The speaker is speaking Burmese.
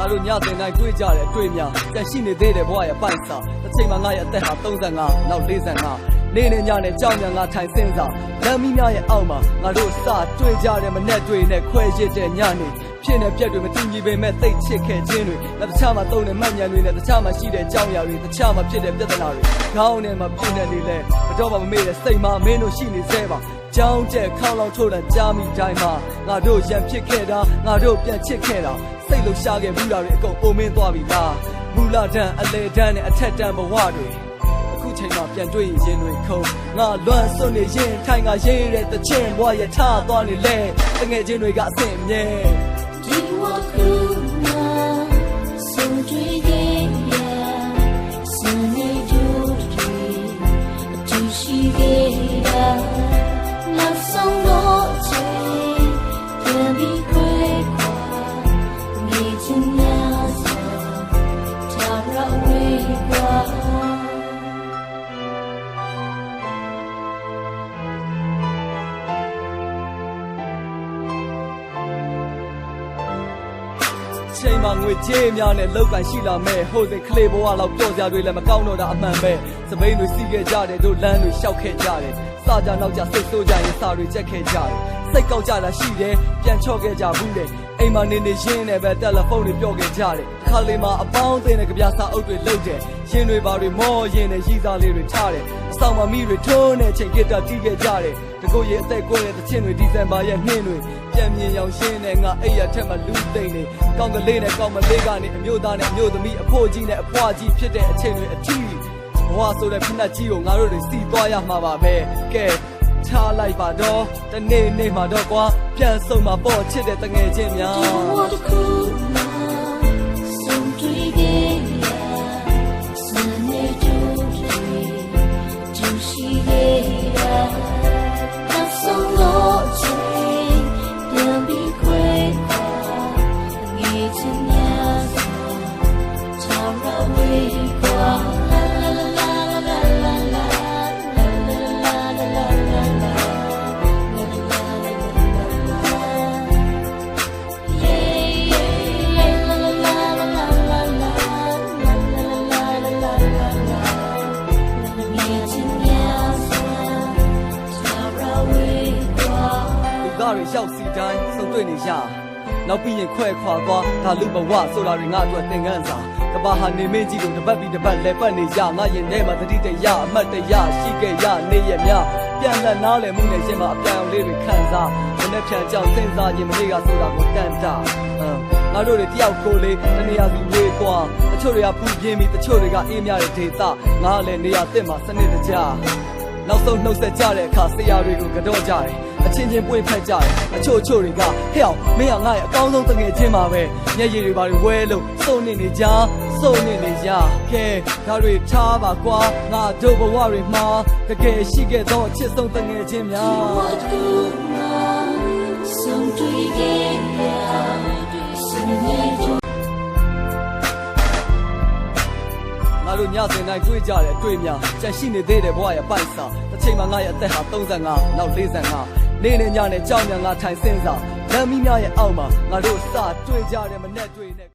ငါတို့ညစဉ်တိုင်းတွေ့ကြတဲ့အတွေ့များပြန်ရှိနေသေးတယ်ဘဝရဲ့ပိုက်စာတစ်ချိန်မှာငါရဲ့အသက်ဟာ35နောက်45နေ့နဲ့ညနဲ့ကြောင်ညာငါထိုင်စင်းစားလမ်းမီးများရဲ့အောက်မှာငါတို့စတွေ့ကြတဲ့မနဲ့တွေနဲ့ခွဲရစ်တဲ့ညနေဖြစ်နေပြက်တွေမတူညီပေမဲ့သိချစ်ခဲ့ခြင်းတွေတခြားမှာသုံးတဲ့မှတ်ဉာဏ်တွေနဲ့တခြားမှာရှိတဲ့ကြောင်ရာတွေတခြားမှာဖြစ်တဲ့ပြဿနာတွေခေါင်းထဲမှာပြည့်နေလေလဲမတော့မှမမေ့တဲ့စိတ်မှာမင်းတို့ရှိနေသေးပါကြောင်းကျက်ခေါင်းလောင်ထိုးတဲ့ကြားမိတိုင်းမှာငါတို့ရံဖြစ်ခဲ့တာငါတို့ပြန်ချစ်ခဲ့တာစိတ်လှရှားခဲ့ဘူးတာတွေအကုန်ပုံမင်းသွားပြီလားမူလတန်းအလေတန်းနဲ့အထက်တန်းဘဝတွေအခုချိန်မှာပြန်တွေ့ရင်တွေခုံငါလွမ်းစွန့်နေရင်ထိုင်ငါရေးတဲ့တခြင်းဘဝရထားသွားနေလဲတငယ်ချင်းတွေကအဆင်မြဲဒီဝကူနာစွန့်ကြည့်ခဲ့ရစနေကြိုးတွေအတူရှိခဲ့တာနောက်ဆုံးတော့ချေပြန်ပြီးခွဲခွာနေချင်များစွာထာဝရဝေးကွာချိန်မှာငွေကြေးများနဲ့လောက်ကန်ရှိလာမဲ့ဟိုစိတ်ကလေးဘဝလောက်ပျော့ကြတွေလည်းမကောင်းတော့တာအမှန်ပဲစပိန်တွေစီးခဲ့ကြတယ်တို့လမ်းတွေရှောက်ခဲ့ကြတယ်စကြနောက်ကြစိတ်ဆိုးကြရင်စာတွေချက်ခဲ့ကြတယ်စိတ်ကောက်ကြတာရှိတယ်ပြန်ချော့ခဲ့ကြဘူးတယ်အိမ်မှာနေရင်းနဲ့ပဲတယ်လီဖုန်းတွေပြောခဲ့ကြတယ်ခါလေးမှာအပေါင်းအသင်းနဲ့ကြပြစာအုပ်တွေလုပ်တယ်ရင်တွေပါတွေမောရင်နဲ့ရီစားလေးတွေထားတယ်အဆောင်မှာမိတွေထုံးနဲ့ချိန်ဂစ်တာတီးခဲ့ကြတယ်တကုတ်ရဲ့အသက်ကိုယ်ရဲ့တချင်းတွေဒီဇင်ဘာရဲ့နှင်းတွေပြန်မြင်ရောင်ရှင်းနဲ့ငါအိပ်ရထက်မှလူသိမ့်နေကောင်းကလေးနဲ့ကောင်းမလေးကနေအမျိုးသားနဲ့အမျိုးသမီးအဖိုးကြီးနဲ့အဖွားကြီးဖြစ်တဲ့အချိန်တွေအထီးဘဝဆိုတဲ့ဖက်နှက်ကြီးကိုငါတို့တွေစီးသွားရမှာပါပဲကဲထားလိုက်ပါတော့တနေ့နေ့မှာတော့ကွာပြန်ဆုံးမှာပေါ့ချစ်တဲ့တငယ်ချင်းများတွေရောက်စီတိုင်းစုံတွေ့နေရနောက်ပြီးရင်ခွဲခွာသွားဒါလူဘဝဆိုတာတွေငါအတွက်သင်ခန်းစာကဘာဟာနေမင်းကြီးကိုတပတ်ပြီးတပတ်လဲပတ်နေရငါရင်ထဲမှာသတိတရအမှတ်တရရှိခဲ့ရနေရမြပြန်လက်နားလည်မှုနဲ့ရှင်မှာအပြောင်းလေးတွေခံစားမနေ့ဖြန်ကြောင့်စဉ်းစားရင်မနေ့ကဆိုတာကိုတန်တာငါတို့တွေတယောက်ကိုလေးတနေရာစီဝေးသွားတချို့တွေကပူပြင်းပြီးတချို့တွေကအေးမြတဲ့ဒေသငါလည်းနေရာတစ်မှာစနစ်တကျနောက်ဆုံးနှုတ်ဆက်ကြတဲ့အခါဆရာတွေကိုကြော့ကြတယ်အချင်းချင်းပွေ့ဖက်ကြတယ်အချို့တွေကဟဲ့အောင်မင်းကငါ့ရဲ့အကောင်းဆုံးတငယ်ချင်းပါပဲမျက်ရည်တွေပါဝဲလို့စုံနေကြခဲဒါတွေထားပါကွာငါတို့ဘဝတွေမှာတကယ်ရှိခဲ့သောအချစ်ဆုံးတငယ်ချင်းများငါတို့ညစဉ်တိုင်းတွေ့ကြတဲ့အတွေ့များကြံရှိနေသေးတယ်ဘဝရဲ့ပိုက်စာတစ်ချိန်မှာငါရဲ့အသက်ဟာ35နောက်45နေ့နဲ့ညနဲ့ကြောင်ညာငါထိုင်စင်းစားလမ်းမီးများရဲ့အောက်မှာငါတို့စတွေ့ကြတဲ့မနဲ့တွေ့နဲ့